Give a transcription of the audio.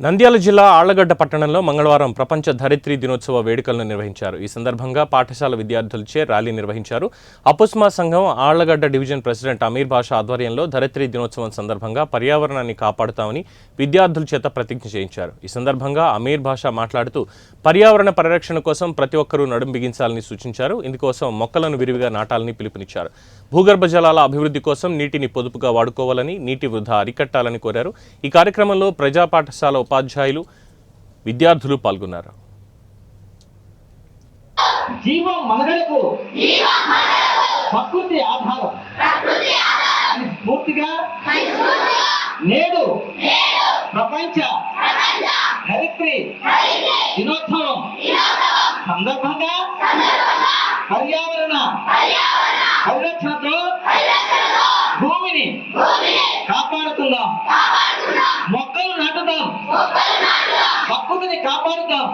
నంద్యాల జిల్లా ఆళ్లగడ్డ పట్టణంలో మంగళవారం ప్రపంచ ధరిత్రీ దినోత్సవ వేడుకలను నిర్వహించారు. ఈ సందర్భంగా పాఠశాల విద్యార్థులచే ర్యాలీ నిర్వహించారు. అపుస్మా సంఘం ఆళ్లగడ్డ డివిజన్ ప్రెసిడెంట్ అమీర్ బాషా ఆధ్వర్యంలో ధరిత్రీ దినోత్సవం సందర్భంగా పర్యావరణాన్ని కాపాడుతామని విద్యార్థుల చేత ప్రతిజ్ఞ చేయించారు. ఈ సందర్భంగా అమీర్ బాషా మాట్లాడుతూ పర్యావరణ పరిరక్షణ కోసం ప్రతి ఒక్కరూ నడుం బిగించాలని సూచించారు. ఇందుకోసం మొక్కలను విరివిగా నాటాలని పిలుపునిచ్చారు. భూగర్భ జలాల అభివృద్ధి కోసం నీటిని పొదుపుగా వాడుకోవాలని, నీటి వృధా అరికట్టాలని కోరారు. ఈ కార్యక్రమంలో ప్రజా పాఠశాల ఉపాధ్యాయులు విద్యార్థులు పాల్గొన్నారు. జీవం మనుగడకు ప్రకృతి ఆధారం పూర్తిగా నేడు ప్రపంచ ధరిత్రీ దినోత్సవం సందర్భంగా పర్యావరణ పరిరక్షణతో భూమిని కాపాడుకుందాం, మొక్కలు నాటుదాం, ప్రకృతిని కాపాడుదాం.